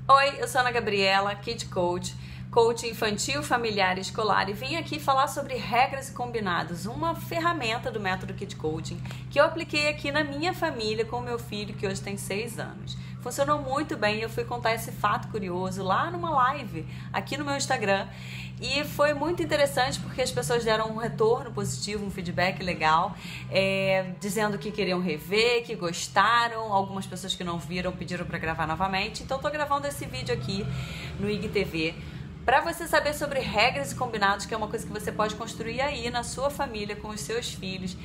Oi, eu sou Ana Gabriela, Kid Coach, coach infantil, familiar e escolar, e vim aqui falar sobre regras e combinados, uma ferramenta do método Kid Coaching que eu apliquei aqui na minha família com o meu filho, que hoje tem 6 anos. Funcionou muito bem e eu fui contar esse fato curioso lá numa live aqui no meu Instagram. E foi muito interessante porque as pessoas deram um retorno positivo, um feedback legal, dizendo que queriam rever, que gostaram. Algumas pessoas que não viram pediram para gravar novamente. Então tô gravando esse vídeo aqui no IGTV para você saber sobre regras e combinados, que é uma coisa que você pode construir aí na sua família com os seus filhos.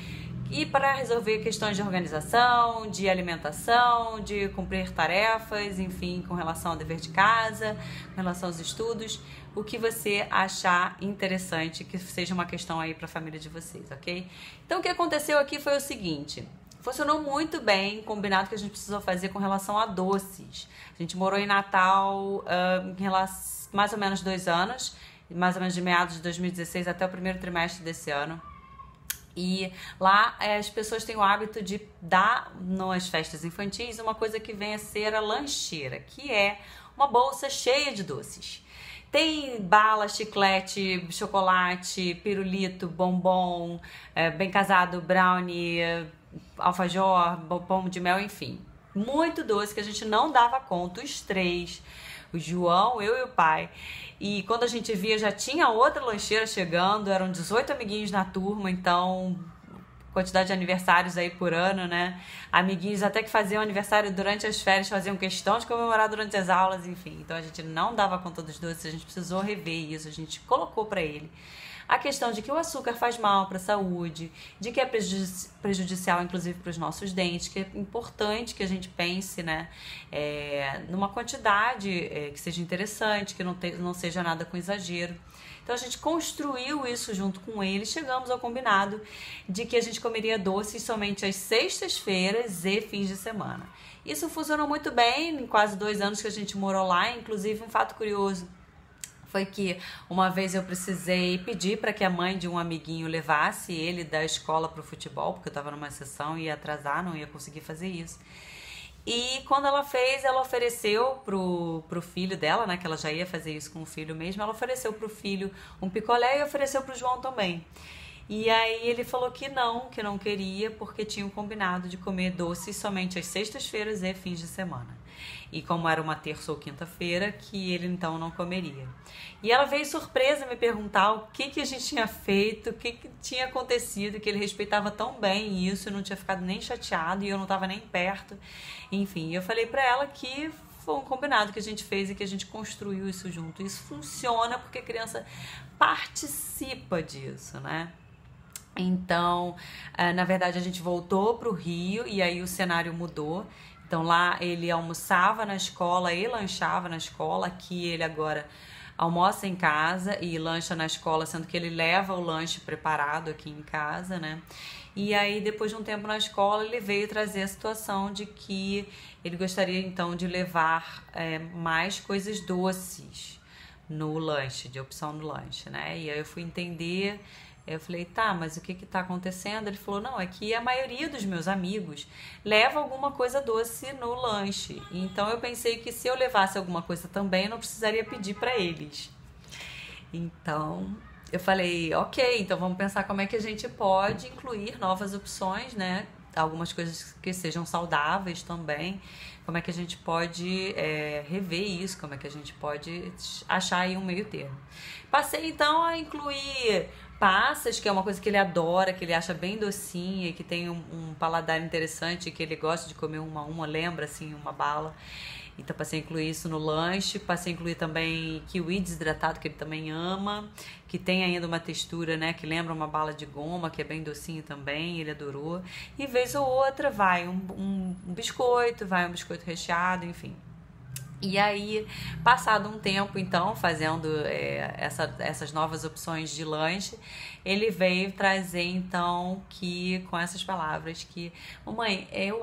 E para resolver questões de organização, de alimentação, de cumprir tarefas, enfim, com relação ao dever de casa, com relação aos estudos, o que você achar interessante que seja uma questão aí para a família de vocês, ok? Então o que aconteceu aqui foi o seguinte: funcionou muito bem, combinado que a gente precisou fazer com relação a doces. A gente morou em Natal mais ou menos 2 anos, mais ou menos de meados de 2016 até o primeiro trimestre desse ano. E lá as pessoas têm o hábito de dar nas festas infantis uma coisa que vem a ser a lancheira, que é uma bolsa cheia de doces. Tem bala, chiclete, chocolate, pirulito, bombom, bem casado, brownie, alfajor, pão de mel, enfim. Muito doce que a gente não dava conta, os 3, o João, eu e o pai. E quando a gente via, já tinha outra lancheira chegando, eram 18 amiguinhos na turma, então quantidade de aniversários aí por ano, né? Amiguinhos até que faziam aniversário durante as férias, faziam questão de comemorar durante as aulas, enfim. Então a gente não dava conta dos doces, a gente precisou rever isso, a gente colocou pra ele a questão de que o açúcar faz mal para a saúde, de que é prejudicial inclusive para os nossos dentes, que é importante que a gente pense, né, numa quantidade que seja interessante, que não seja nada com exagero. Então a gente construiu isso junto com ele, chegamos ao combinado de que a gente comeria doces somente às sextas-feiras e fins de semana. Isso funcionou muito bem em quase 2 anos que a gente morou lá. Inclusive, um fato curioso foi que uma vez eu precisei pedir para que a mãe de um amiguinho levasse ele da escola para o futebol, porque eu estava numa sessão e ia atrasar, não ia conseguir fazer isso. E quando ela fez, ela ofereceu pro filho dela, né, que ela já ia fazer isso com o filho mesmo, ela ofereceu pro filho um picolé e ofereceu pro João também. E aí ele falou que não queria, porque tinham combinado de comer doces somente às sextas-feiras e fins de semana. E como era uma terça ou quinta-feira, que ele então não comeria. E ela veio surpresa me perguntar o que a gente tinha feito, o que tinha acontecido, que ele respeitava tão bem isso, não tinha ficado nem chateado e eu não estava nem perto. Enfim, eu falei pra ela que foi um combinado que a gente fez e que a gente construiu isso junto. Isso funciona porque a criança participa disso, né? Então, na verdade, a gente voltou para o Rio e aí o cenário mudou. Então lá ele almoçava na escola e lanchava na escola. Aqui ele agora almoça em casa e lancha na escola, sendo que ele leva o lanche preparado aqui em casa, né? E aí, depois de um tempo na escola, ele veio trazer a situação de que ele gostaria então de levar mais coisas doces no lanche, de opção no lanche, né? E aí eu fui entender. Eu falei, tá, mas o que tá acontecendo? Ele falou, não, é que a maioria dos meus amigos leva alguma coisa doce no lanche. Então eu pensei que se eu levasse alguma coisa também, eu não precisaria pedir para eles. Então eu falei, ok, então vamos pensar como é que a gente pode incluir novas opções, né? Algumas coisas que sejam saudáveis também. Como é que a gente pode rever isso, como é que a gente pode achar aí um meio termo. Passei então a incluir passas, que é uma coisa que ele adora, que ele acha bem docinha, que tem um paladar interessante, que ele gosta de comer uma, lembra assim, uma bala. Então passei a incluir isso no lanche, passei a incluir também kiwi desidratado, que ele também ama, que tem ainda uma textura, né, que lembra uma bala de goma, que é bem docinho também, ele adorou. E vez ou outra vai um biscoito, vai um biscoito recheado, enfim. E aí, passado um tempo, então, fazendo essas novas opções de lanche, ele veio trazer, então, que com essas palavras que... Mamãe, eu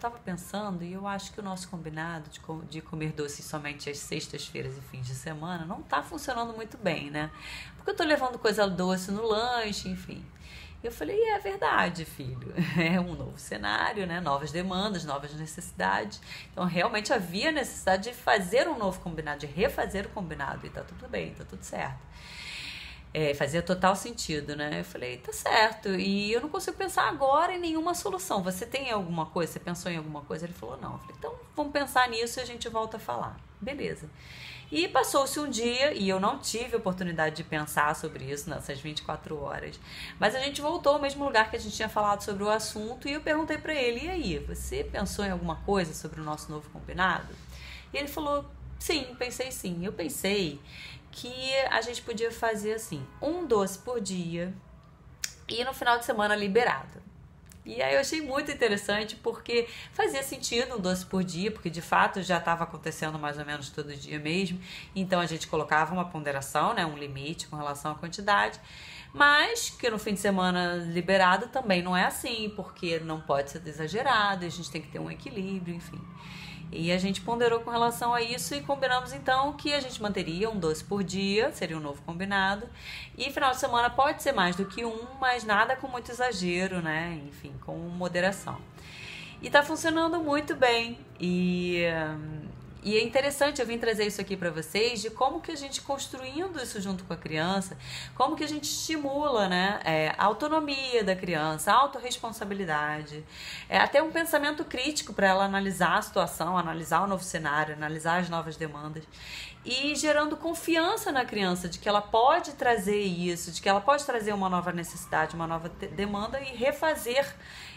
tava pensando, e eu acho que o nosso combinado de comer doces somente às sextas-feiras e fins de semana não tá funcionando muito bem, né? Porque eu tô levando coisa doce no lanche, enfim. Eu falei, é verdade, filho, é um novo cenário, né? Novas demandas, novas necessidades. Então, realmente havia necessidade de fazer um novo combinado, de refazer o combinado. E tá tudo bem, tá tudo certo. Fazia total sentido, né? Eu falei, tá certo. E eu não consigo pensar agora em nenhuma solução. Você tem alguma coisa? Você pensou em alguma coisa? Ele falou, não. Eu falei, então vamos pensar nisso e a gente volta a falar. Beleza. E passou-se um dia e eu não tive oportunidade de pensar sobre isso nessas 24 horas. Mas a gente voltou ao mesmo lugar que a gente tinha falado sobre o assunto e eu perguntei pra ele, e aí, você pensou em alguma coisa sobre o nosso novo combinado? E ele falou, sim, pensei sim. Eu pensei que a gente podia fazer assim, um doce por dia e no final de semana liberado. E aí eu achei muito interessante porque fazia sentido um doce por dia, porque de fato já estava acontecendo mais ou menos todo dia mesmo. Então a gente colocava uma ponderação, né, um limite com relação à quantidade. Mas que no fim de semana liberado também não é assim, porque não pode ser exagerado, a gente tem que ter um equilíbrio, enfim. E a gente ponderou com relação a isso e combinamos então que a gente manteria um doce por dia, seria um novo combinado. E final de semana pode ser mais do que um, mas nada com muito exagero, né? Enfim, com moderação. E tá funcionando muito bem. E é interessante, eu vim trazer isso aqui para vocês, de como que a gente construindo isso junto com a criança, como que a gente estimula, né, a autonomia da criança, a autorresponsabilidade, até um pensamento crítico para ela analisar a situação, analisar o novo cenário, analisar as novas demandas e gerando confiança na criança de que ela pode trazer isso, de que ela pode trazer uma nova necessidade, uma nova demanda e refazer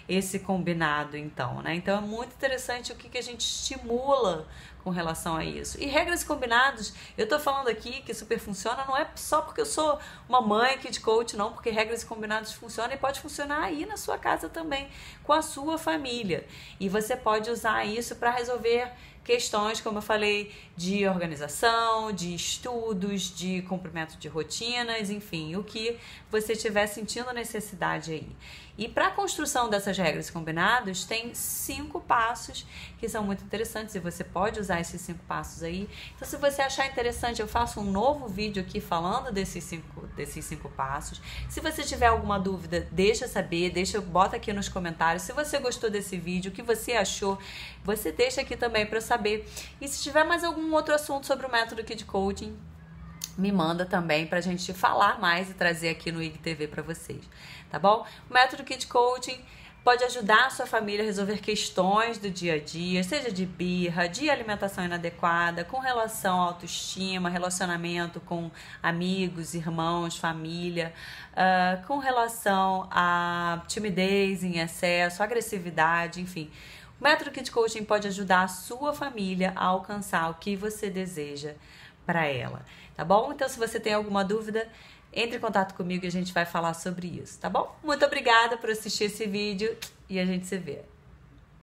esse combinado, então, né? Então é muito interessante o que a gente estimula com relação a isso. E regras e combinados, eu tô falando aqui que super funciona, não é só porque eu sou uma mãe Kid Coach, não, porque regras e combinados funcionam e pode funcionar aí na sua casa também, com a sua família. E você pode usar isso para resolver questões, como eu falei, de organização, de estudos, de cumprimento de rotinas, enfim, o que você estiver sentindo necessidade aí. E para a construção dessas regras e combinados, tem 5 passos que são muito interessantes e você pode usar esses 5 passos aí. Então, se você achar interessante, eu faço um novo vídeo aqui falando desses cinco passos. Se você tiver alguma dúvida, deixa saber, bota aqui nos comentários. Se você gostou desse vídeo, o que você achou, você deixa aqui também para eu saber. E se tiver mais algum outro assunto sobre o método Kid Coaching, me manda também pra gente falar mais e trazer aqui no IGTV pra vocês, tá bom? O método Kid Coaching pode ajudar a sua família a resolver questões do dia a dia, seja de birra, de alimentação inadequada, com relação à autoestima, relacionamento com amigos, irmãos, família, com relação à timidez em excesso, agressividade, enfim. O método Kid Coaching pode ajudar a sua família a alcançar o que você deseja para ela, tá bom? Então, se você tem alguma dúvida, entre em contato comigo e a gente vai falar sobre isso, tá bom? Muito obrigada por assistir esse vídeo e a gente se vê.